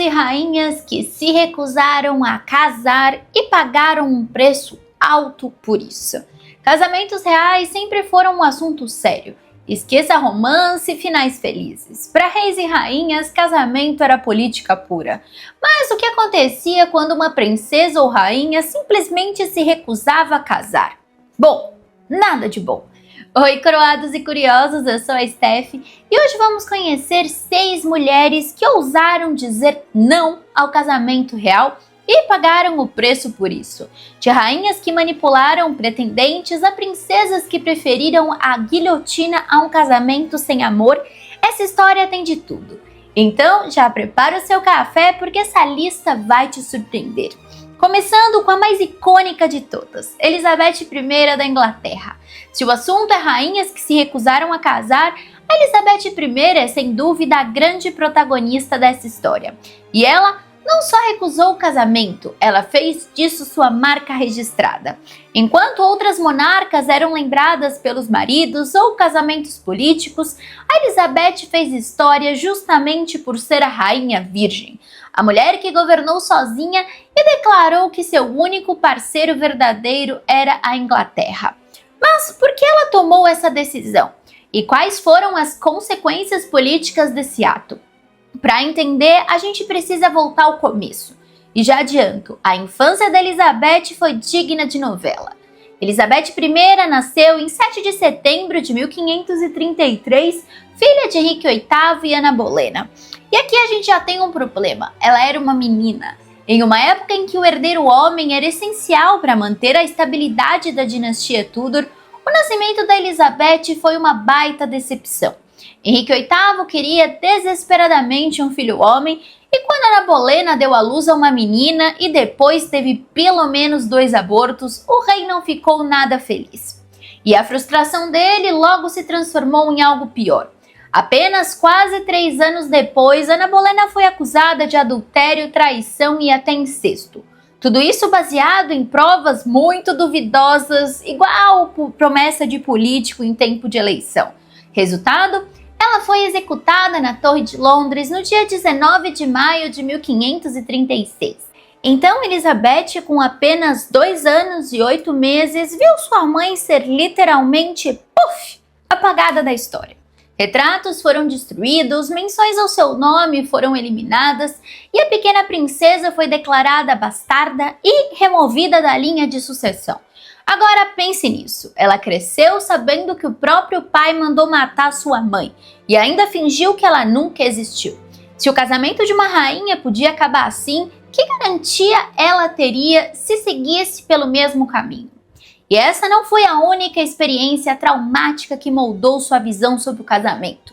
e rainhas que se recusaram a casar e pagaram um preço alto por isso. Casamentos reais sempre foram um assunto sério. Esqueça romance e finais felizes. Para reis e rainhas, casamento era política pura. Mas o que acontecia quando uma princesa ou rainha simplesmente se recusava a casar? Bom, nada de bom. Oi, coroados e curiosos, eu sou a Steph e hoje vamos conhecer 6 mulheres que ousaram dizer não ao casamento real e pagaram o preço por isso. De rainhas que manipularam pretendentes a princesas que preferiram a guilhotina a um casamento sem amor, essa história tem de tudo. Então já prepara o seu café porque essa lista vai te surpreender. Começando com a mais icônica de todas, Elizabeth I da Inglaterra. Se o assunto é rainhas que se recusaram a casar, a Elizabeth I é sem dúvida a grande protagonista dessa história. E ela não só recusou o casamento, ela fez disso sua marca registrada. Enquanto outras monarcas eram lembradas pelos maridos ou casamentos políticos, a Elizabeth fez história justamente por ser a rainha virgem. A mulher que governou sozinha e declarou que seu único parceiro verdadeiro era a Inglaterra. Mas por que ela tomou essa decisão? E quais foram as consequências políticas desse ato? Para entender, a gente precisa voltar ao começo. E já adianto, a infância da Elizabeth foi digna de novela. Elizabeth I nasceu em 7 de setembro de 1533, filha de Henrique VIII e Ana Bolena. E aqui a gente já tem um problema, ela era uma menina. Em uma época em que o herdeiro homem era essencial para manter a estabilidade da dinastia Tudor, o nascimento da Elizabeth foi uma baita decepção. Henrique VIII queria desesperadamente um filho homem e quando Ana Bolena deu à luz a uma menina e depois teve pelo menos 2 abortos, o rei não ficou nada feliz. E a frustração dele logo se transformou em algo pior. Apenas quase 3 anos depois, Ana Bolena foi acusada de adultério, traição e até incesto. Tudo isso baseado em provas muito duvidosas, igual promessa de político em tempo de eleição. Resultado? Ela foi executada na Torre de Londres no dia 19 de maio de 1536. Então Elizabeth, com apenas 2 anos e 8 meses, viu sua mãe ser literalmente, apagada da história. Retratos foram destruídos, menções ao seu nome foram eliminadas e a pequena princesa foi declarada bastarda e removida da linha de sucessão. Agora pense nisso, ela cresceu sabendo que o próprio pai mandou matar sua mãe e ainda fingiu que ela nunca existiu. Se o casamento de uma rainha podia acabar assim, que garantia ela teria se seguisse pelo mesmo caminho? E essa não foi a única experiência traumática que moldou sua visão sobre o casamento.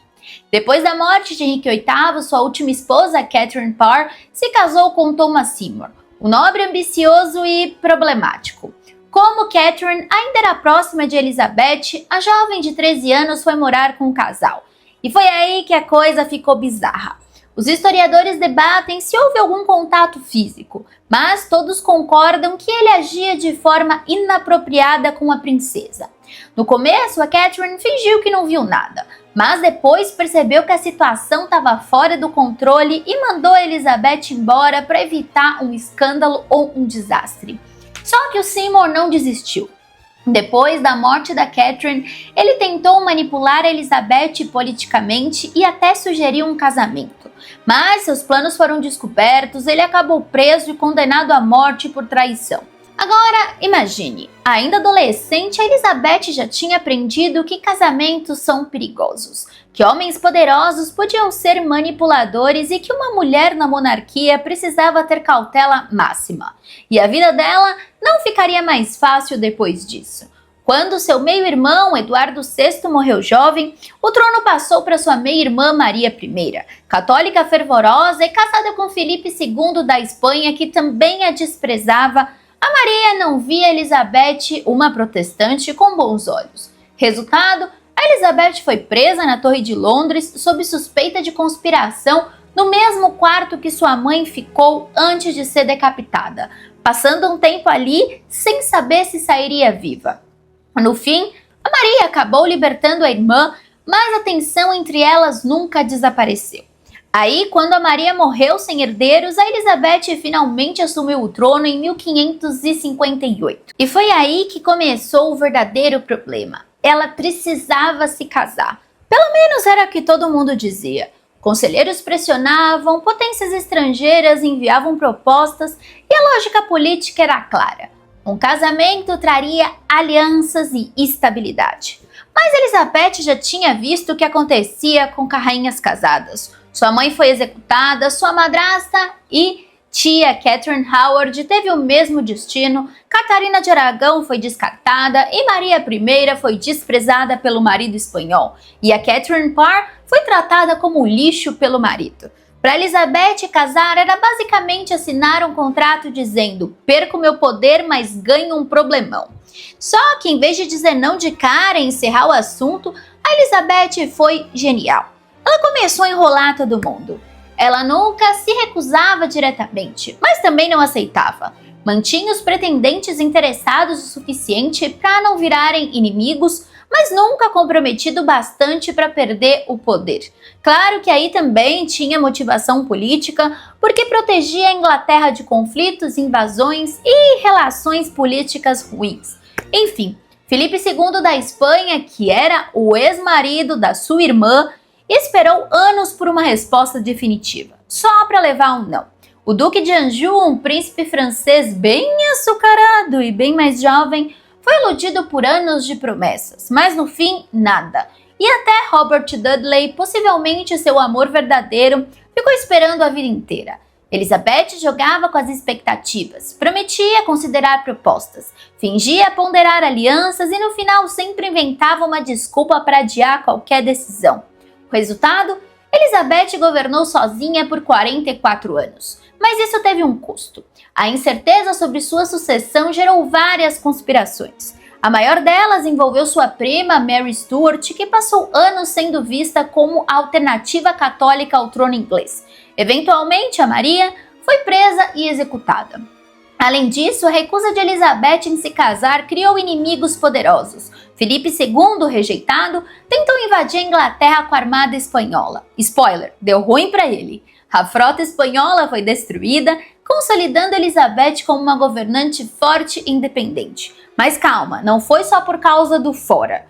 Depois da morte de Henrique VIII, sua última esposa, Catherine Parr, se casou com Thomas Seymour, um nobre ambicioso e problemático. Como Catherine ainda era próxima de Elizabeth, a jovem de 13 anos foi morar com o casal. E foi aí que a coisa ficou bizarra. Os historiadores debatem se houve algum contato físico, mas todos concordam que ele agia de forma inapropriada com a princesa. No começo, a Catherine fingiu que não viu nada, mas depois percebeu que a situação estava fora do controle e mandou Elizabeth embora para evitar um escândalo ou um desastre. Só que o Seymour não desistiu. Depois da morte da Catherine, ele tentou manipular Elizabeth politicamente e até sugeriu um casamento. Mas seus planos foram descobertos, ele acabou preso e condenado à morte por traição. Agora, imagine, ainda adolescente, a Elizabeth já tinha aprendido que casamentos são perigosos, que homens poderosos podiam ser manipuladores e que uma mulher na monarquia precisava ter cautela máxima. E a vida dela não ficaria mais fácil depois disso. Quando seu meio-irmão, Eduardo VI, morreu jovem, o trono passou para sua meia-irmã Maria I, católica fervorosa e casada com Felipe II da Espanha, que também a desprezava. A Maria não via Elizabeth, uma protestante, com bons olhos. Resultado, a Elizabeth foi presa na Torre de Londres sob suspeita de conspiração no mesmo quarto que sua mãe ficou antes de ser decapitada, passando um tempo ali sem saber se sairia viva. No fim, a Maria acabou libertando a irmã, mas a tensão entre elas nunca desapareceu. Aí, quando a Maria morreu sem herdeiros, a Elizabeth finalmente assumiu o trono em 1558. E foi aí que começou o verdadeiro problema. Ela precisava se casar. Pelo menos era o que todo mundo dizia. Conselheiros pressionavam, potências estrangeiras enviavam propostas e a lógica política era clara. Um casamento traria alianças e estabilidade. Mas Elizabeth já tinha visto o que acontecia com rainhas casadas. Sua mãe foi executada, sua madrasta e tia Catherine Howard teve o mesmo destino, Catarina de Aragão foi descartada e Maria I foi desprezada pelo marido espanhol. E a Catherine Parr foi tratada como lixo pelo marido. Para Elizabeth, casar era basicamente assinar um contrato dizendo: perco meu poder, mas ganho um problemão. Só que em vez de dizer não de cara e encerrar o assunto, a Elizabeth foi genial. Ela começou a enrolar todo mundo. Ela nunca se recusava diretamente, mas também não aceitava. Mantinha os pretendentes interessados o suficiente para não virarem inimigos, mas nunca comprometido bastante para perder o poder. Claro que aí também tinha motivação política, porque protegia a Inglaterra de conflitos, invasões e relações políticas ruins. Enfim, Filipe II da Espanha, que era o ex-marido da sua irmã, esperou anos por uma resposta definitiva, só para levar um não. O Duque de Anjou, um príncipe francês bem açucarado e bem mais jovem, foi iludido por anos de promessas, mas no fim, nada. E até Robert Dudley, possivelmente seu amor verdadeiro, ficou esperando a vida inteira. Elizabeth jogava com as expectativas, prometia considerar propostas, fingia ponderar alianças e no final sempre inventava uma desculpa para adiar qualquer decisão. O resultado? Elizabeth governou sozinha por 44 anos. Mas isso teve um custo. A incerteza sobre sua sucessão gerou várias conspirações. A maior delas envolveu sua prima, Mary Stuart, que passou anos sendo vista como alternativa católica ao trono inglês. Eventualmente, a Maria foi presa e executada. Além disso, a recusa de Elizabeth em se casar criou inimigos poderosos. Filipe II, rejeitado, tentou invadir a Inglaterra com a armada espanhola. Spoiler, deu ruim para ele. A frota espanhola foi destruída, consolidando Elizabeth como uma governante forte e independente. Mas calma, não foi só por causa do fora.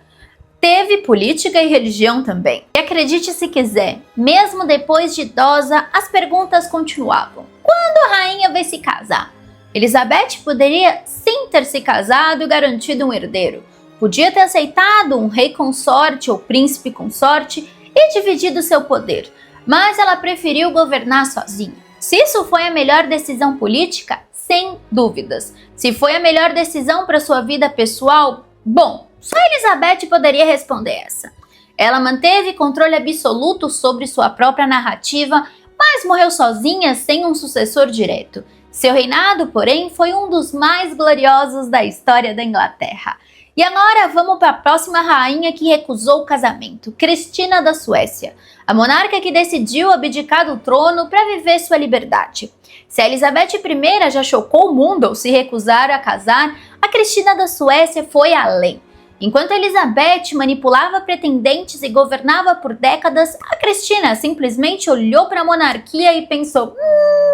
Teve política e religião também. E acredite se quiser, mesmo depois de idosa, as perguntas continuavam. Quando a rainha vai se casar? Elizabeth poderia sim ter se casado e garantido um herdeiro. Podia ter aceitado um rei consorte ou príncipe consorte e dividido seu poder. Mas ela preferiu governar sozinha. Se isso foi a melhor decisão política, sem dúvidas. Se foi a melhor decisão para sua vida pessoal, bom, só Elizabeth poderia responder essa. Ela manteve controle absoluto sobre sua própria narrativa, mas morreu sozinha sem um sucessor direto. Seu reinado, porém, foi um dos mais gloriosos da história da Inglaterra. E agora vamos para a próxima rainha que recusou o casamento, Cristina da Suécia, a monarca que decidiu abdicar do trono para viver sua liberdade. Se a Elizabeth I já chocou o mundo ao se recusar a casar, a Cristina da Suécia foi além. Enquanto Elizabeth manipulava pretendentes e governava por décadas, a Cristina simplesmente olhou para a monarquia e pensou: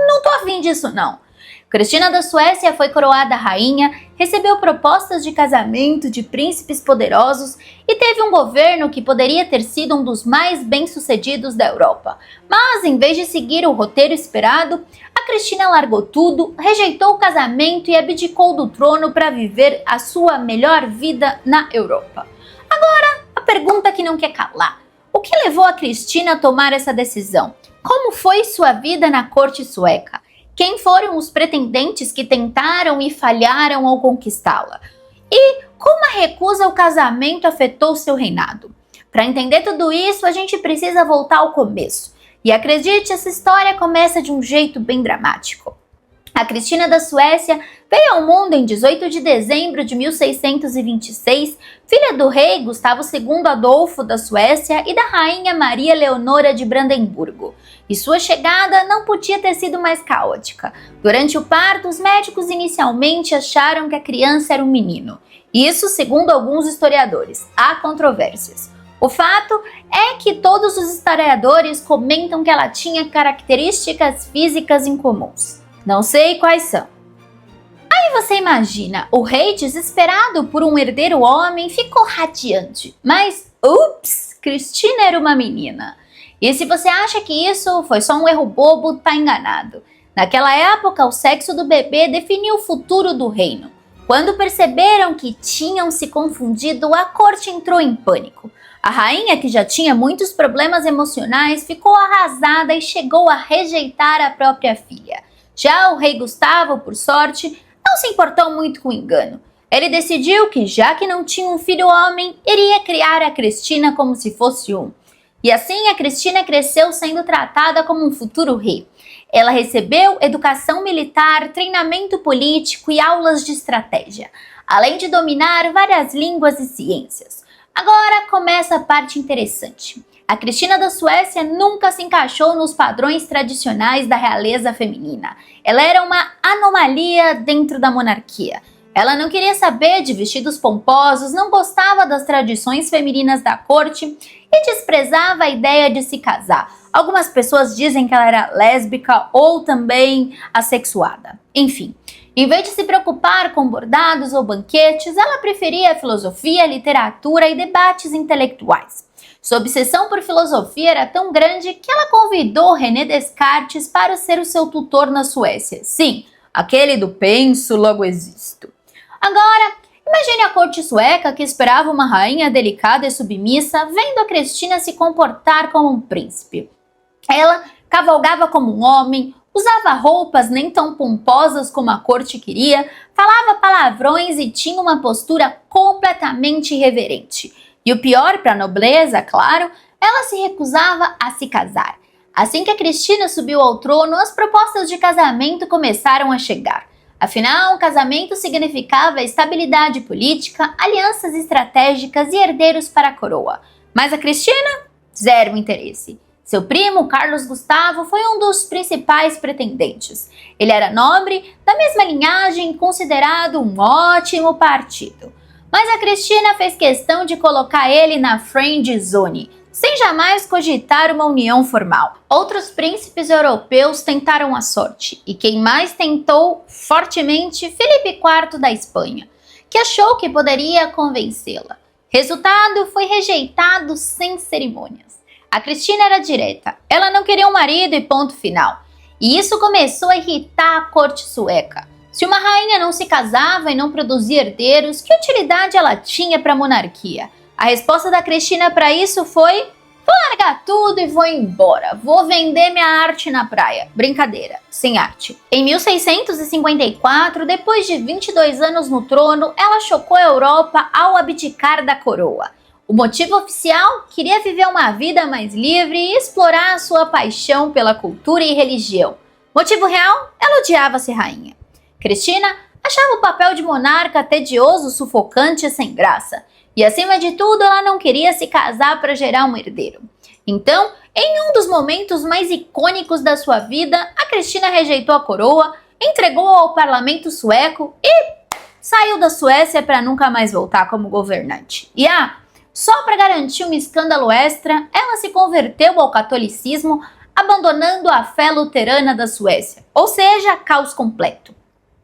não tô afim disso não. Cristina da Suécia foi coroada rainha, recebeu propostas de casamento de príncipes poderosos e teve um governo que poderia ter sido um dos mais bem-sucedidos da Europa. Mas, em vez de seguir o roteiro esperado, a Cristina largou tudo, rejeitou o casamento e abdicou do trono para viver a sua melhor vida na Europa. Agora, a pergunta que não quer calar: o que levou a Cristina a tomar essa decisão? Como foi sua vida na corte sueca? Quem foram os pretendentes que tentaram e falharam ao conquistá-la? E como a recusa ao casamento afetou seu reinado? Para entender tudo isso, a gente precisa voltar ao começo. E acredite, essa história começa de um jeito bem dramático. A Cristina da Suécia veio ao mundo em 18 de dezembro de 1626, filha do rei Gustavo II Adolfo da Suécia e da rainha Maria Leonora de Brandemburgo. E sua chegada não podia ter sido mais caótica. Durante o parto, os médicos inicialmente acharam que a criança era um menino. Isso segundo alguns historiadores. Há controvérsias. O fato é que todos os historiadores comentam que ela tinha características físicas incomuns. Não sei quais são. Aí você imagina, o rei, desesperado por um herdeiro homem, ficou radiante. Mas, ups, Cristina era uma menina. E se você acha que isso foi só um erro bobo, tá enganado. Naquela época, o sexo do bebê definiu o futuro do reino. Quando perceberam que tinham se confundido, a corte entrou em pânico. A rainha, que já tinha muitos problemas emocionais, ficou arrasada e chegou a rejeitar a própria filha. Já o rei Gustavo, por sorte, não se importou muito com o engano. Ele decidiu que, já que não tinha um filho homem, iria criar a Cristina como se fosse um. E assim a Cristina cresceu sendo tratada como um futuro rei. Ela recebeu educação militar, treinamento político e aulas de estratégia, além de dominar várias línguas e ciências. Agora começa a parte interessante. A Cristina da Suécia nunca se encaixou nos padrões tradicionais da realeza feminina. Ela era uma anomalia dentro da monarquia. Ela não queria saber de vestidos pomposos, não gostava das tradições femininas da corte e desprezava a ideia de se casar. Algumas pessoas dizem que ela era lésbica ou também assexuada. Enfim, em vez de se preocupar com bordados ou banquetes, ela preferia filosofia, literatura e debates intelectuais. Sua obsessão por filosofia era tão grande que ela convidou René Descartes para ser o seu tutor na Suécia. Sim, aquele do penso, logo existo. Agora, imagine a corte sueca, que esperava uma rainha delicada e submissa, vendo a Cristina se comportar como um príncipe. Ela cavalgava como um homem, usava roupas nem tão pomposas como a corte queria, falava palavrões e tinha uma postura completamente irreverente. E o pior para a nobreza, claro, ela se recusava a se casar. Assim que a Cristina subiu ao trono, as propostas de casamento começaram a chegar. Afinal, o casamento significava estabilidade política, alianças estratégicas e herdeiros para a coroa. Mas a Cristina? Zero interesse. Seu primo, Carlos Gustavo, foi um dos principais pretendentes. Ele era nobre, da mesma linhagem, considerado um ótimo partido. Mas a Cristina fez questão de colocar ele na friend zone, sem jamais cogitar uma união formal. Outros príncipes europeus tentaram a sorte, e quem mais tentou fortemente, Felipe IV da Espanha, que achou que poderia convencê-la. Resultado, foi rejeitado sem cerimônias. A Cristina era direta, ela não queria um marido e ponto final. E isso começou a irritar a corte sueca. Se uma rainha não se casava e não produzia herdeiros, que utilidade ela tinha para a monarquia? A resposta da Cristina para isso foi: vou largar tudo e vou embora. Vou vender minha arte na praia. Brincadeira, sem arte. Em 1654, depois de 22 anos no trono, ela chocou a Europa ao abdicar da coroa. O motivo oficial? Queria viver uma vida mais livre e explorar a sua paixão pela cultura e religião. Motivo real? Ela odiava ser rainha. Cristina achava o papel de monarca tedioso, sufocante e sem graça. E acima de tudo, ela não queria se casar para gerar um herdeiro. Então, em um dos momentos mais icônicos da sua vida, a Cristina rejeitou a coroa, entregou ao parlamento sueco e saiu da Suécia para nunca mais voltar como governante. E só para garantir um escândalo extra, ela se converteu ao catolicismo, abandonando a fé luterana da Suécia, ou seja, caos completo.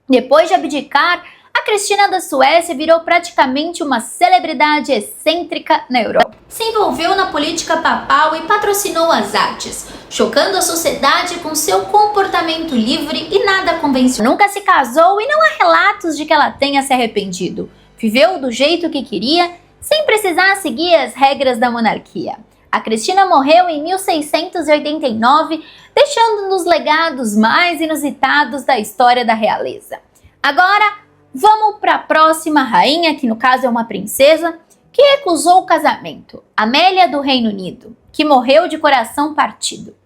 Depois de abdicar, a Cristina da Suécia virou praticamente uma celebridade excêntrica na Europa. Se envolveu na política papal e patrocinou as artes, chocando a sociedade com seu comportamento livre e nada convencional. Nunca se casou e não há relatos de que ela tenha se arrependido. Viveu do jeito que queria, sem precisar seguir as regras da monarquia. A Cristina morreu em 1689, deixando um dos legados mais inusitados da história da realeza. Agora, vamos para a próxima rainha, que no caso é uma princesa, que recusou o casamento, Amélia do Reino Unido, que morreu de coração partido.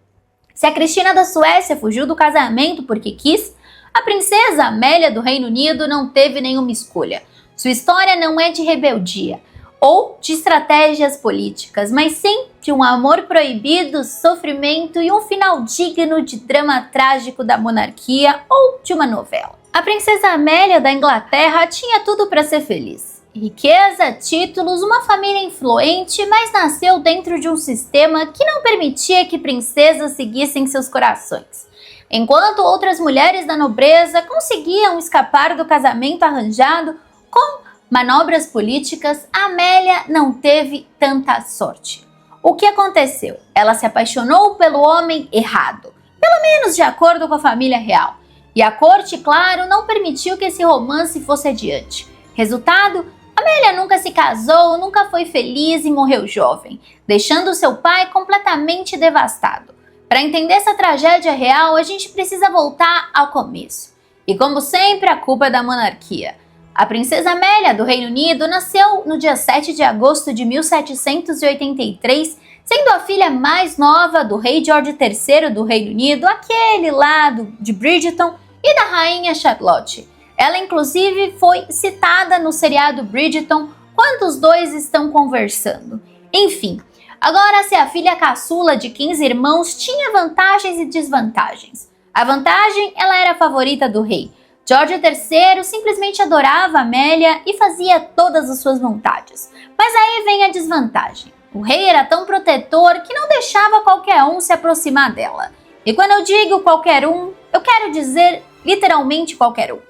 Se a Cristina da Suécia fugiu do casamento porque quis, a princesa Amélia do Reino Unido não teve nenhuma escolha. Sua história não é de rebeldia ou de estratégias políticas, mas sim de um amor proibido, sofrimento e um final digno de drama trágico da monarquia ou de uma novela. A princesa Amélia da Inglaterra tinha tudo para ser feliz. riqueza, títulos, uma família influente, mas nasceu dentro de um sistema que não permitia que princesas seguissem seus corações. Enquanto outras mulheres da nobreza conseguiam escapar do casamento arranjado com manobras políticas, Amélia não teve tanta sorte. O que aconteceu? Ela se apaixonou pelo homem errado, pelo menos de acordo com a família real. E a corte, claro, não permitiu que esse romance fosse adiante. Resultado, Amélia nunca se casou, nunca foi feliz e morreu jovem, deixando seu pai completamente devastado. Para entender essa tragédia real, a gente precisa voltar ao começo. E como sempre, a culpa é da monarquia. A princesa Amélia, do Reino Unido, nasceu no dia 7 de agosto de 1783, sendo a filha mais nova do rei George III do Reino Unido, aquele lá de Bridgerton, e da rainha Charlotte. Ela, inclusive, foi citada no seriado Bridgerton quando os dois estão conversando. Enfim, agora se a filha caçula de 15 irmãos tinha vantagens e desvantagens. A vantagem, ela era a favorita do rei. George III simplesmente adorava Amélia e fazia todas as suas vontades. Mas aí vem a desvantagem. O rei era tão protetor que não deixava qualquer um se aproximar dela. E quando eu digo qualquer um, eu quero dizer literalmente qualquer um.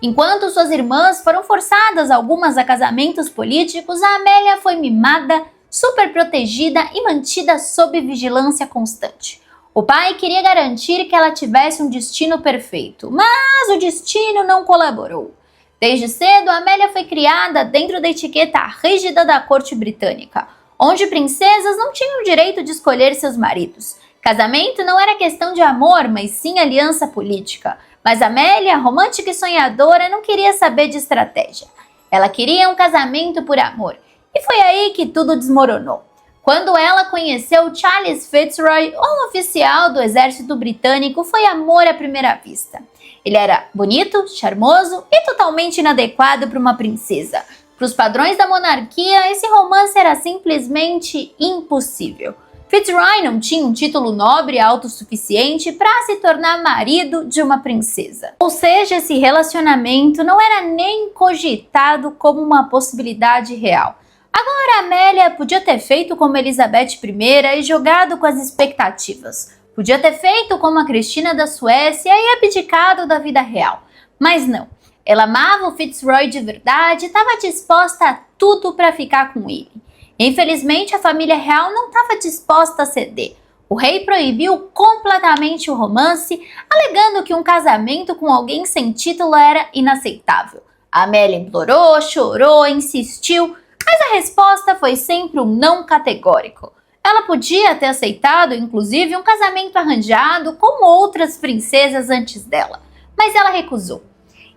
Enquanto suas irmãs foram forçadas algumas a casamentos políticos, a Amélia foi mimada, super protegida e mantida sob vigilância constante. O pai queria garantir que ela tivesse um destino perfeito, mas o destino não colaborou. Desde cedo, Amélia foi criada dentro da etiqueta rígida da corte britânica, onde princesas não tinham o direito de escolher seus maridos. Casamento não era questão de amor, mas sim aliança política. Mas Amélia, romântica e sonhadora, não queria saber de estratégia. Ela queria um casamento por amor. E foi aí que tudo desmoronou. Quando ela conheceu Charles Fitzroy, um oficial do exército britânico, foi amor à primeira vista. Ele era bonito, charmoso e totalmente inadequado para uma princesa. Para os padrões da monarquia, esse romance era simplesmente impossível. Fitzroy não tinha um título nobre autossuficiente para se tornar marido de uma princesa. Ou seja, esse relacionamento não era nem cogitado como uma possibilidade real. Agora, Amélia podia ter feito como Elizabeth I e jogado com as expectativas. Podia ter feito como a Cristina da Suécia e abdicado da vida real. Mas não. Ela amava o Fitzroy de verdade e estava disposta a tudo para ficar com ele. Infelizmente, a família real não estava disposta a ceder. O rei proibiu completamente o romance, alegando que um casamento com alguém sem título era inaceitável. A Amélia implorou, chorou, insistiu, mas a resposta foi sempre um não categórico. Ela podia ter aceitado, inclusive, um casamento arranjado como outras princesas antes dela, mas ela recusou.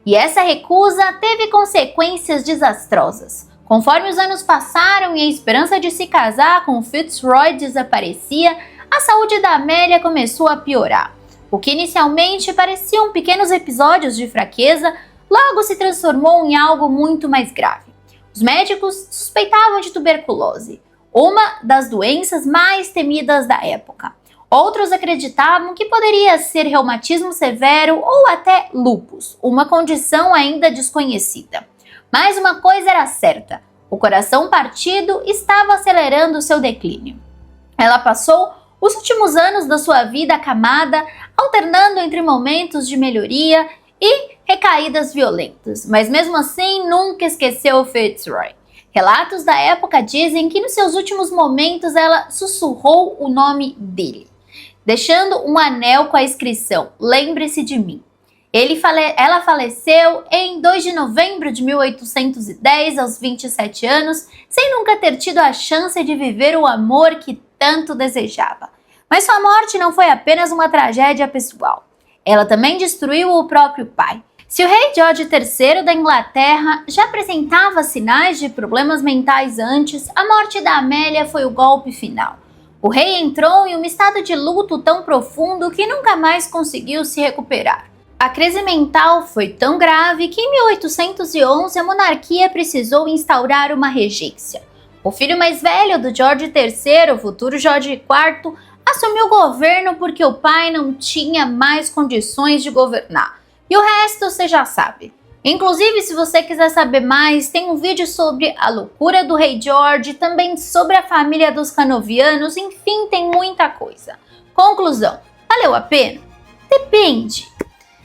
E essa recusa teve consequências desastrosas. Conforme os anos passaram e a esperança de se casar com Fitzroy desaparecia, a saúde da Amélia começou a piorar. O que inicialmente pareciam pequenos episódios de fraqueza, logo se transformou em algo muito mais grave. Os médicos suspeitavam de tuberculose, uma das doenças mais temidas da época. Outros acreditavam que poderia ser reumatismo severo ou até lúpus, uma condição ainda desconhecida. Mas uma coisa era certa, o coração partido estava acelerando seu declínio. Ela passou os últimos anos da sua vida acamada, alternando entre momentos de melhoria e recaídas violentas, mas mesmo assim nunca esqueceu Fitzroy. Relatos da época dizem que nos seus últimos momentos ela sussurrou o nome dele, deixando um anel com a inscrição "Lembre-se de mim". Ela faleceu em 2 de novembro de 1810, aos 27 anos, sem nunca ter tido a chance de viver o amor que tanto desejava. Mas sua morte não foi apenas uma tragédia pessoal. Ela também destruiu o próprio pai. Se o rei George III da Inglaterra já apresentava sinais de problemas mentais antes, a morte da Amélia foi o golpe final. O rei entrou em um estado de luto tão profundo que nunca mais conseguiu se recuperar. A crise mental foi tão grave que em 1811 a monarquia precisou instaurar uma regência. O filho mais velho do George III, o futuro George IV, assumiu o governo porque o pai não tinha mais condições de governar. E o resto você já sabe. Inclusive, se você quiser saber mais, tem um vídeo sobre a loucura do rei George, também sobre a família dos Hanovianos, enfim, tem muita coisa. Conclusão, valeu a pena? Depende.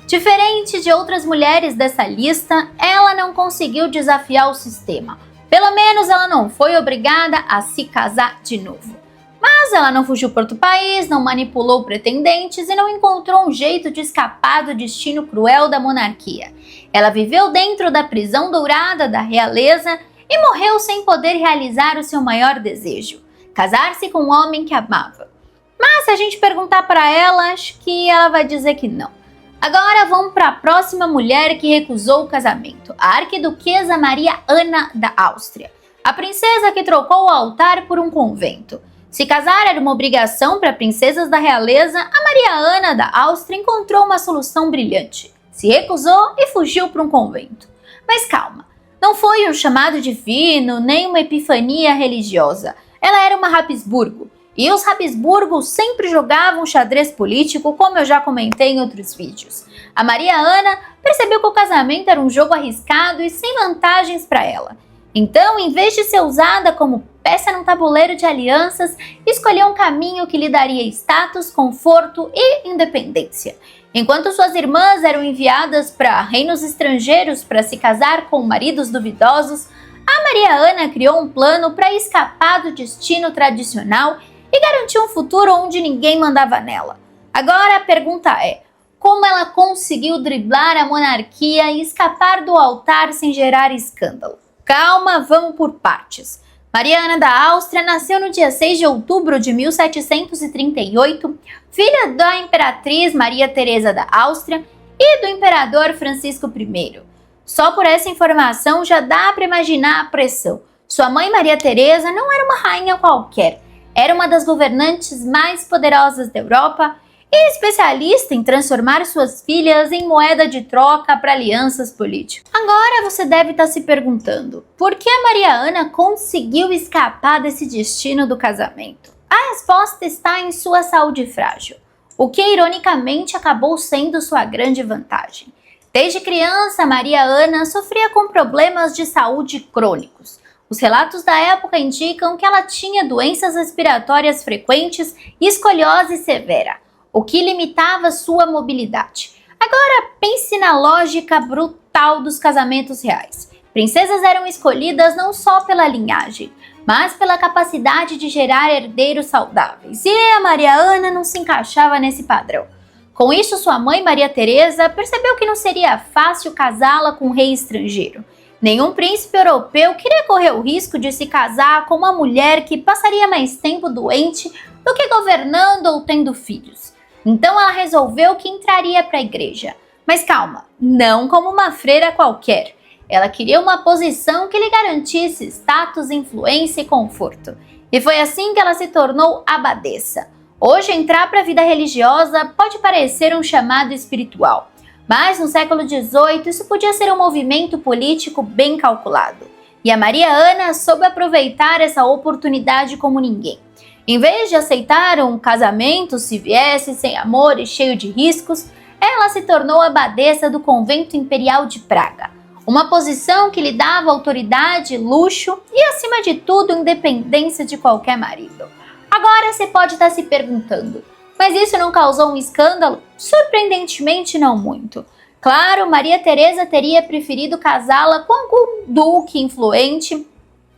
Diferente de outras mulheres dessa lista, ela não conseguiu desafiar o sistema. Pelo menos ela não foi obrigada a se casar de novo. Mas ela não fugiu para outro país, não manipulou pretendentes e não encontrou um jeito de escapar do destino cruel da monarquia. Ela viveu dentro da prisão dourada da realeza e morreu sem poder realizar o seu maior desejo, casar-se com um homem que amava. Mas se a gente perguntar para ela, acho que ela vai dizer que não. Agora vamos para a próxima mulher que recusou o casamento, a arquiduquesa Maria Ana da Áustria, a princesa que trocou o altar por um convento. Se casar era uma obrigação para princesas da realeza, a Maria Ana da Áustria encontrou uma solução brilhante. Se recusou e fugiu para um convento. Mas calma, não foi um chamado divino, nem uma epifania religiosa. Ela era uma Habsburgo. E os Habsburgos sempre jogavam xadrez político, como eu já comentei em outros vídeos. A Maria Ana percebeu que o casamento era um jogo arriscado e sem vantagens para ela. Então, em vez de ser usada como peça num tabuleiro de alianças, escolheu um caminho que lhe daria status, conforto e independência. Enquanto suas irmãs eram enviadas para reinos estrangeiros para se casar com maridos duvidosos, a Maria Ana criou um plano para escapar do destino tradicional e garantir um futuro onde ninguém mandava nela. Agora a pergunta é, como ela conseguiu driblar a monarquia e escapar do altar sem gerar escândalo? Calma, vamos por partes. Maria Ana da Áustria nasceu no dia 6 de outubro de 1738, filha da imperatriz Maria Teresa da Áustria e do imperador Francisco I. Só por essa informação já dá para imaginar a pressão. Sua mãe Maria Teresa não era uma rainha qualquer, era uma das governantes mais poderosas da Europa e especialista em transformar suas filhas em moeda de troca para alianças políticas. Agora você deve estar se perguntando, por que a Maria Ana conseguiu escapar desse destino do casamento? A resposta está em sua saúde frágil, o que ironicamente acabou sendo sua grande vantagem. Desde criança, Maria Ana sofria com problemas de saúde crônicos. Os relatos da época indicam que ela tinha doenças respiratórias frequentes e escoliose severa, o que limitava sua mobilidade. Agora pense na lógica brutal dos casamentos reais. Princesas eram escolhidas não só pela linhagem, mas pela capacidade de gerar herdeiros saudáveis. E a Maria Ana não se encaixava nesse padrão. Com isso, sua mãe, Maria Teresa, percebeu que não seria fácil casá-la com um rei estrangeiro. Nenhum príncipe europeu queria correr o risco de se casar com uma mulher que passaria mais tempo doente do que governando ou tendo filhos. Então ela resolveu que entraria para a igreja. Mas calma, não como uma freira qualquer. Ela queria uma posição que lhe garantisse status, influência e conforto. E foi assim que ela se tornou abadesa. Hoje, entrar para a vida religiosa pode parecer um chamado espiritual. Mas no século XVIII, isso podia ser um movimento político bem calculado. E a Maria Ana soube aproveitar essa oportunidade como ninguém. Em vez de aceitar um casamento se viesse sem amor e cheio de riscos, ela se tornou abadesa do convento imperial de Praga. Uma posição que lhe dava autoridade, luxo e, acima de tudo, independência de qualquer marido. Agora você pode estar se perguntando, mas isso não causou um escândalo? Surpreendentemente não muito. Claro, Maria Teresa teria preferido casá-la com algum duque influente,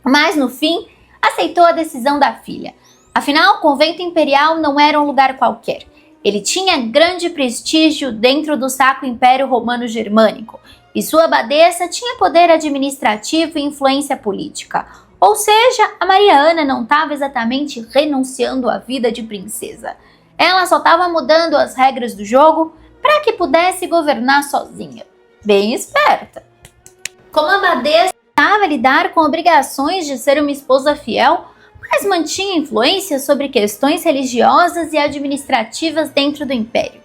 mas no fim aceitou a decisão da filha. Afinal, o convento imperial não era um lugar qualquer. Ele tinha grande prestígio dentro do Sacro Império Romano Germânico, e sua abadesa tinha poder administrativo e influência política. Ou seja, a Maria Ana não estava exatamente renunciando à vida de princesa. Ela só estava mudando as regras do jogo para que pudesse governar sozinha. Bem esperta. Como abadesa, estava a lidar com obrigações de ser uma esposa fiel, mas mantinha influência sobre questões religiosas e administrativas dentro do império.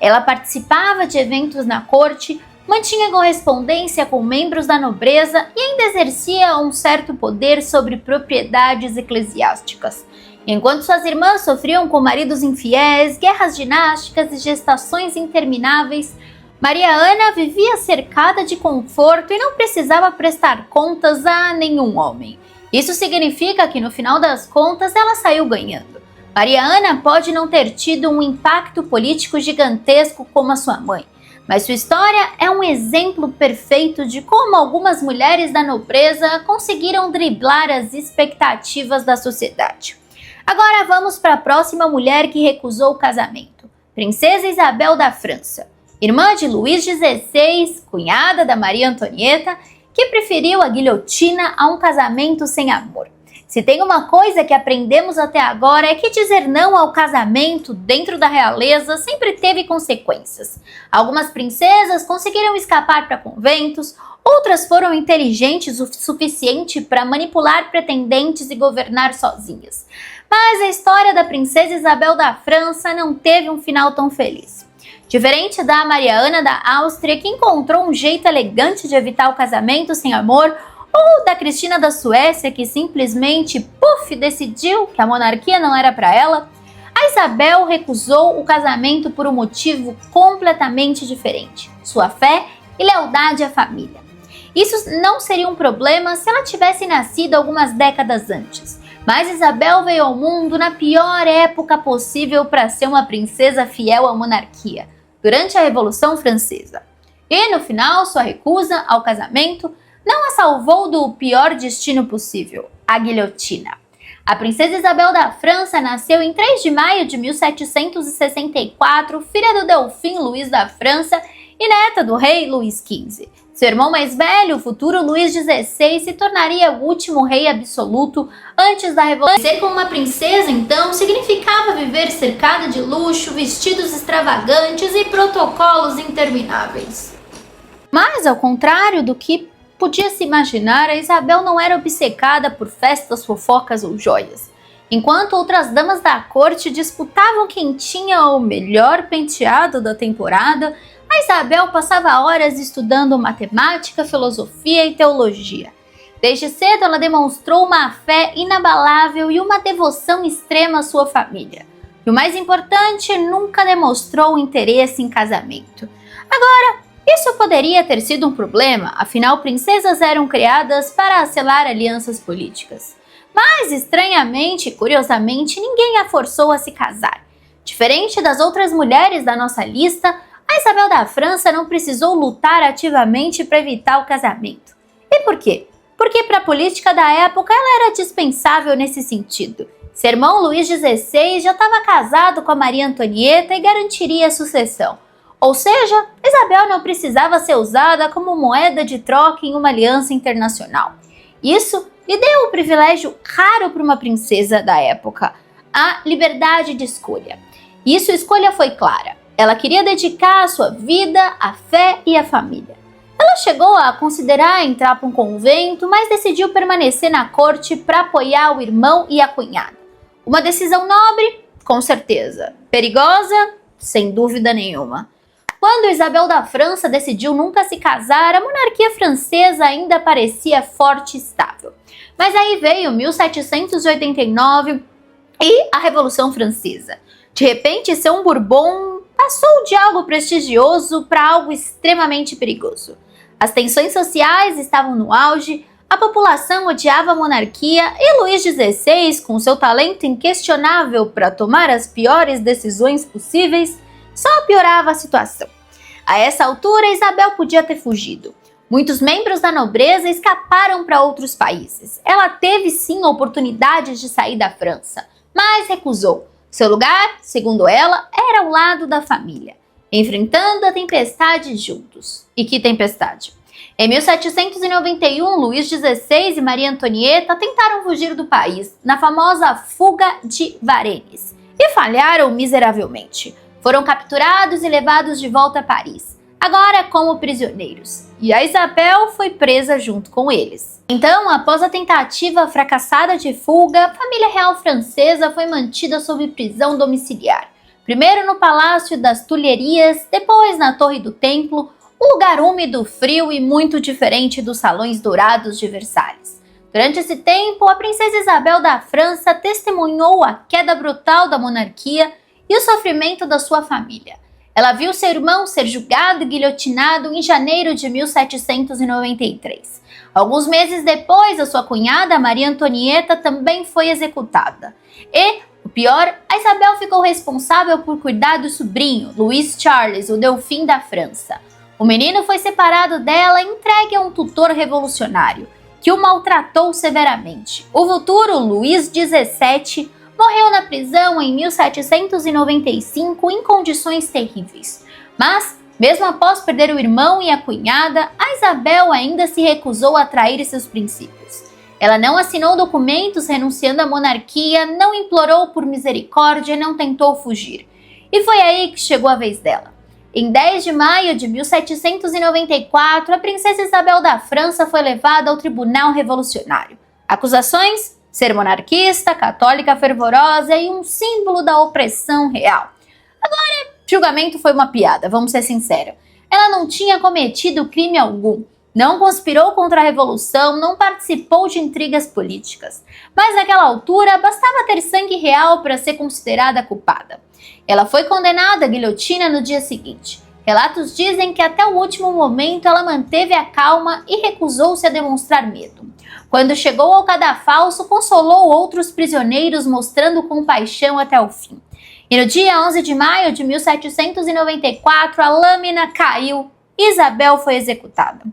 Ela participava de eventos na corte, mantinha correspondência com membros da nobreza e ainda exercia um certo poder sobre propriedades eclesiásticas. Enquanto suas irmãs sofriam com maridos infiéis, guerras dinásticas e gestações intermináveis, Maria Ana vivia cercada de conforto e não precisava prestar contas a nenhum homem. Isso significa que, no final das contas, ela saiu ganhando. Maria Ana pode não ter tido um impacto político gigantesco como a sua mãe, mas sua história é um exemplo perfeito de como algumas mulheres da nobreza conseguiram driblar as expectativas da sociedade. Agora vamos para a próxima mulher que recusou o casamento: Princesa Isabel da França, irmã de Luís XVI, cunhada da Maria Antonieta, que preferiu a guilhotina a um casamento sem amor. Se tem uma coisa que aprendemos até agora é que dizer não ao casamento dentro da realeza sempre teve consequências. Algumas princesas conseguiram escapar para conventos, outras foram inteligentes o suficiente para manipular pretendentes e governar sozinhas. Mas a história da princesa Isabel da França não teve um final tão feliz. Diferente da Maria Ana da Áustria, que encontrou um jeito elegante de evitar o casamento sem amor, ou da Cristina da Suécia, que simplesmente, decidiu que a monarquia não era para ela, a Isabel recusou o casamento por um motivo completamente diferente: sua fé e lealdade à família. Isso não seria um problema se ela tivesse nascido algumas décadas antes, mas Isabel veio ao mundo na pior época possível para ser uma princesa fiel à monarquia, durante a Revolução Francesa. E, no final, sua recusa ao casamento não a salvou do pior destino possível: a guilhotina. A princesa Isabel da França nasceu em 3 de maio de 1764, filha do Delfim Luís da França e neta do rei Luís XV. Seu irmão mais velho, o futuro Luís XVI, se tornaria o último rei absoluto antes da Revolução. Ser como uma princesa, então, significava viver cercada de luxo, vestidos extravagantes e protocolos intermináveis. Mas, ao contrário do que podia se imaginar, a Isabel não era obcecada por festas, fofocas ou joias. Enquanto outras damas da corte disputavam quem tinha o melhor penteado da temporada, a Isabel passava horas estudando matemática, filosofia e teologia. Desde cedo ela demonstrou uma fé inabalável e uma devoção extrema à sua família. E o mais importante, nunca demonstrou interesse em casamento. Agora, isso poderia ter sido um problema, afinal princesas eram criadas para selar alianças políticas. Mas, estranhamente e curiosamente, ninguém a forçou a se casar. Diferente das outras mulheres da nossa lista, a Isabel da França não precisou lutar ativamente para evitar o casamento. E por quê? Porque para a política da época ela era dispensável nesse sentido. Seu irmão Luís XVI já estava casado com a Maria Antonieta e garantiria a sucessão. Ou seja, Isabel não precisava ser usada como moeda de troca em uma aliança internacional. Isso lhe deu um privilégio raro para uma princesa da época: a liberdade de escolha. E sua escolha foi clara. Ela queria dedicar a sua vida à fé e à família. Ela chegou a considerar entrar para um convento, mas decidiu permanecer na corte para apoiar o irmão e a cunhada. Uma decisão nobre? Com certeza. Perigosa? Sem dúvida nenhuma. Quando Isabel da França decidiu nunca se casar, a monarquia francesa ainda parecia forte e estável. Mas aí veio 1789 e a Revolução Francesa. De repente, ser um Bourbon passou de algo prestigioso para algo extremamente perigoso. As tensões sociais estavam no auge, a população odiava a monarquia e Luís XVI, com seu talento inquestionável para tomar as piores decisões possíveis, só piorava a situação. A essa altura, Isabel podia ter fugido. Muitos membros da nobreza escaparam para outros países. Ela teve sim oportunidades de sair da França, mas recusou. Seu lugar, segundo ela, era ao lado da família, enfrentando a tempestade juntos. E que tempestade! Em 1791, Luís XVI e Maria Antonieta tentaram fugir do país na famosa Fuga de Varennes e falharam miseravelmente. Foram capturados e levados de volta a Paris, agora como prisioneiros, e a Isabel foi presa junto com eles. Então, após a tentativa fracassada de fuga, a família real francesa foi mantida sob prisão domiciliar, primeiro no Palácio das Tulherias, depois na Torre do Templo, um lugar úmido, frio e muito diferente dos salões dourados de Versalhes. Durante esse tempo, a princesa Isabel da França testemunhou a queda brutal da monarquia e o sofrimento da sua família. Ela viu seu irmão ser julgado e guilhotinado em janeiro de 1793. Alguns meses depois, a sua cunhada, Maria Antonieta, também foi executada. E, o pior, a Isabel ficou responsável por cuidar do sobrinho, Luís Charles, o Delfim da França. O menino foi separado dela e entregue a um tutor revolucionário, que o maltratou severamente. O futuro Luís XVII morreu na prisão em 1795 em condições terríveis. Mas, mesmo após perder o irmão e a cunhada, a Isabel ainda se recusou a trair seus princípios. Ela não assinou documentos renunciando à monarquia, não implorou por misericórdia e não tentou fugir. E foi aí que chegou a vez dela. Em 10 de maio de 1794, a princesa Isabel da França foi levada ao Tribunal Revolucionário. Acusações? Ser monarquista, católica fervorosa e um símbolo da opressão real. Agora, o julgamento foi uma piada, vamos ser sinceros. Ela não tinha cometido crime algum. Não conspirou contra a revolução, não participou de intrigas políticas. Mas naquela altura, bastava ter sangue real para ser considerada culpada. Ela foi condenada à guilhotina no dia seguinte. Relatos dizem que até o último momento ela manteve a calma e recusou-se a demonstrar medo. Quando chegou ao cadafalso, consolou outros prisioneiros, mostrando compaixão até o fim. E no dia 11 de maio de 1794, a lâmina caiu e Isabel foi executada.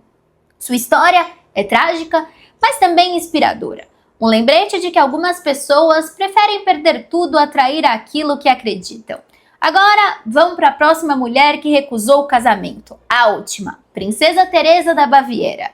Sua história é trágica, mas também inspiradora. Um lembrete de que algumas pessoas preferem perder tudo a trair aquilo que acreditam. Agora, vamos para a próxima mulher que recusou o casamento. A última, Princesa Teresa da Baviera.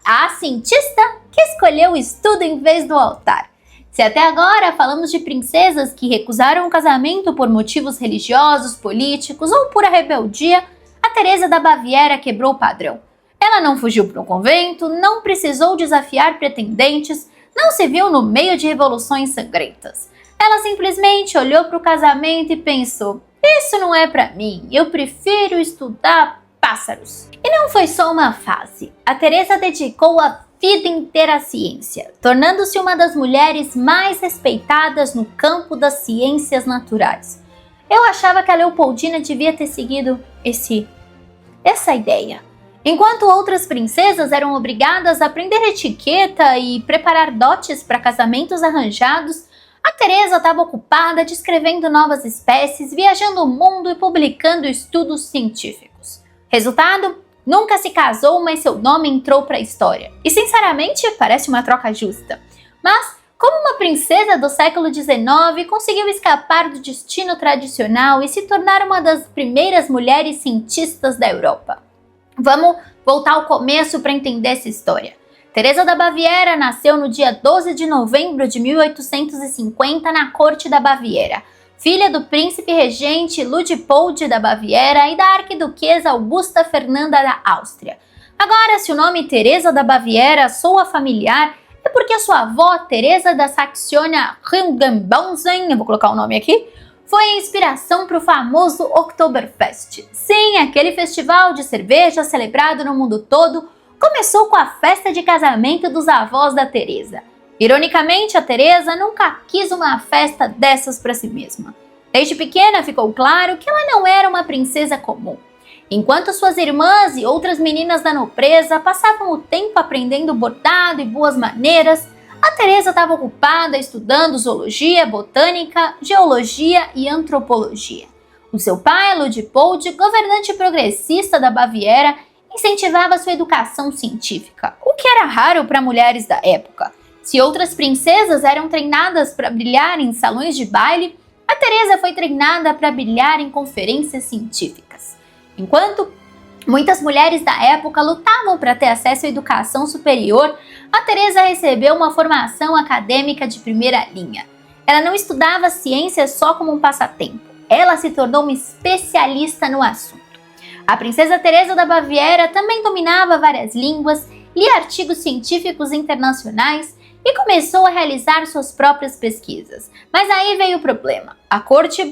A cientista que escolheu o estudo em vez do altar. Se até agora falamos de princesas que recusaram o casamento por motivos religiosos, políticos ou pura rebeldia, a Teresa da Baviera quebrou o padrão. Ela não fugiu para um convento, não precisou desafiar pretendentes, não se viu no meio de revoluções sangrentas. Ela simplesmente olhou para o casamento e pensou: isso não é para mim, eu prefiro estudar pássaros. E não foi só uma fase. A Teresa dedicou a vida inteira à ciência, tornando-se uma das mulheres mais respeitadas no campo das ciências naturais. Eu achava que a Leopoldina devia ter seguido essa ideia. Enquanto outras princesas eram obrigadas a aprender etiqueta e preparar dotes para casamentos arranjados, a Teresa estava ocupada descrevendo novas espécies, viajando o mundo e publicando estudos científicos. Resultado? Nunca se casou, mas seu nome entrou para a história. E sinceramente, parece uma troca justa. Mas, como uma princesa do século XIX, conseguiu escapar do destino tradicional e se tornar uma das primeiras mulheres cientistas da Europa. Vamos voltar ao começo para entender essa história. Teresa da Baviera nasceu no dia 12 de novembro de 1850 na corte da Baviera, filha do príncipe regente Luitpold da Baviera e da arquiduquesa Augusta Fernanda da Áustria. Agora, se o nome Teresa da Baviera soa familiar, é porque a sua avó, Teresa da Saxônia-Rheingenbausen, eu vou colocar o nome aqui, foi a inspiração para o famoso Oktoberfest. Sim, aquele festival de cerveja celebrado no mundo todo começou com a festa de casamento dos avós da Teresa. Ironicamente, a Teresa nunca quis uma festa dessas para si mesma. Desde pequena ficou claro que ela não era uma princesa comum. Enquanto suas irmãs e outras meninas da nobreza passavam o tempo aprendendo bordado e boas maneiras, a Teresa estava ocupada estudando zoologia, botânica, geologia e antropologia. O seu pai, Luitpold, governante progressista da Baviera, incentivava sua educação científica, o que era raro para mulheres da época. Se outras princesas eram treinadas para brilhar em salões de baile, a Teresa foi treinada para brilhar em conferências científicas. Enquanto muitas mulheres da época lutavam para ter acesso à educação superior, a Teresa recebeu uma formação acadêmica de primeira linha. Ela não estudava ciência só como um passatempo. Ela se tornou uma especialista no assunto. A princesa Teresa da Baviera também dominava várias línguas, lia artigos científicos internacionais e começou a realizar suas próprias pesquisas. Mas aí veio o problema. A corte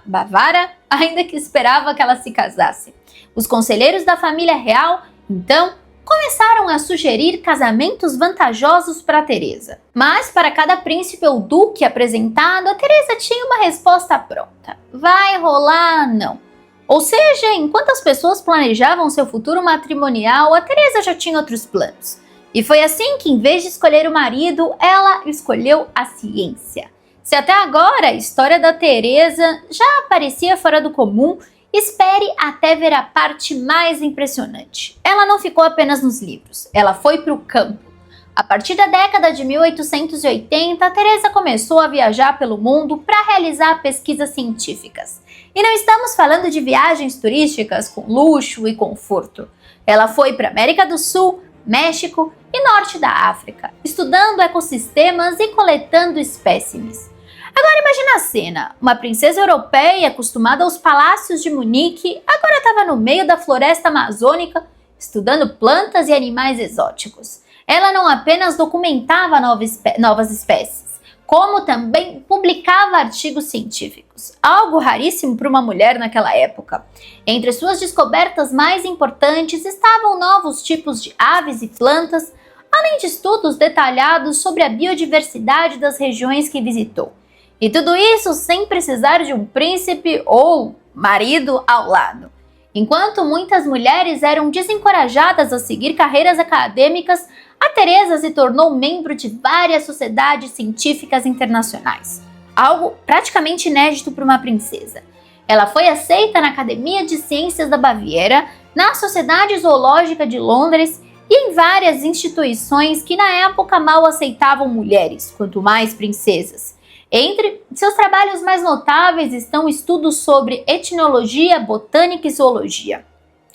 bávara ainda que esperava que ela se casasse. Os conselheiros da família real, então, começaram a sugerir casamentos vantajosos para Teresa. Mas para cada príncipe ou duque apresentado, a Teresa tinha uma resposta pronta. Vai rolar, não. Ou seja, enquanto as pessoas planejavam seu futuro matrimonial, a Teresa já tinha outros planos. E foi assim que, em vez de escolher o marido, ela escolheu a ciência. Se até agora a história da Teresa já parecia fora do comum, espere até ver a parte mais impressionante. Ela não ficou apenas nos livros, ela foi para o campo. A partir da década de 1880, Teresa começou a viajar pelo mundo para realizar pesquisas científicas. E não estamos falando de viagens turísticas com luxo e conforto. Ela foi para a América do Sul, México e Norte da África, estudando ecossistemas e coletando espécimes. Agora imagina a cena, uma princesa europeia acostumada aos palácios de Munique, agora estava no meio da floresta amazônica, estudando plantas e animais exóticos. Ela não apenas documentava novas espécies, como também publicava artigos científicos, algo raríssimo para uma mulher naquela época. Entre suas descobertas mais importantes estavam novos tipos de aves e plantas, além de estudos detalhados sobre a biodiversidade das regiões que visitou. E tudo isso sem precisar de um príncipe ou marido ao lado. Enquanto muitas mulheres eram desencorajadas a seguir carreiras acadêmicas, a Teresa se tornou membro de várias sociedades científicas internacionais, algo praticamente inédito para uma princesa. Ela foi aceita na Academia de Ciências da Baviera, na Sociedade Zoológica de Londres e em várias instituições que na época mal aceitavam mulheres, quanto mais princesas. Entre seus trabalhos mais notáveis estão estudos sobre etnologia, botânica e zoologia,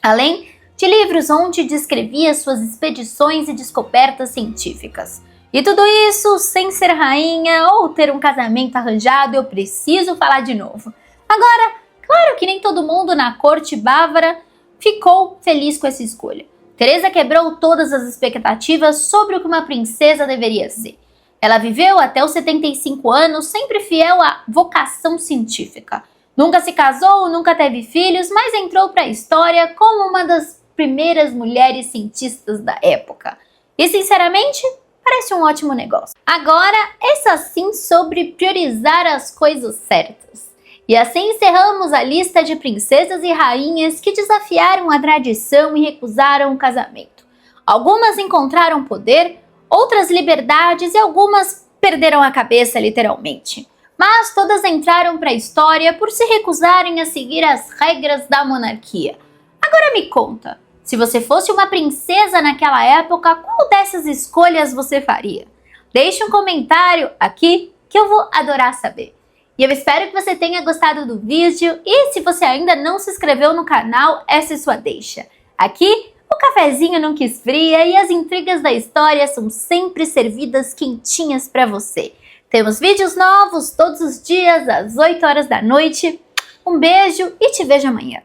além de livros onde descrevia suas expedições e descobertas científicas. E tudo isso sem ser rainha ou ter um casamento arranjado, eu preciso falar de novo. Agora, claro que nem todo mundo na corte bávara ficou feliz com essa escolha. Teresa quebrou todas as expectativas sobre o que uma princesa deveria ser. Ela viveu até os 75 anos, sempre fiel à vocação científica. Nunca se casou, nunca teve filhos, mas entrou para a história como uma das primeiras mulheres cientistas da época. E, sinceramente, parece um ótimo negócio. Agora, isso assim sobre priorizar as coisas certas. E assim encerramos a lista de princesas e rainhas que desafiaram a tradição e recusaram o casamento. Algumas encontraram poder, outras liberdades e algumas perderam a cabeça literalmente. Mas todas entraram para a história por se recusarem a seguir as regras da monarquia. Agora me conta, se você fosse uma princesa naquela época, qual dessas escolhas você faria? Deixe um comentário aqui que eu vou adorar saber. E eu espero que você tenha gostado do vídeo e se você ainda não se inscreveu no canal, essa é sua deixa. Aqui o cafezinho nunca esfria e as intrigas da história são sempre servidas quentinhas para você. Temos vídeos novos todos os dias às 8 horas da noite. Um beijo e te vejo amanhã.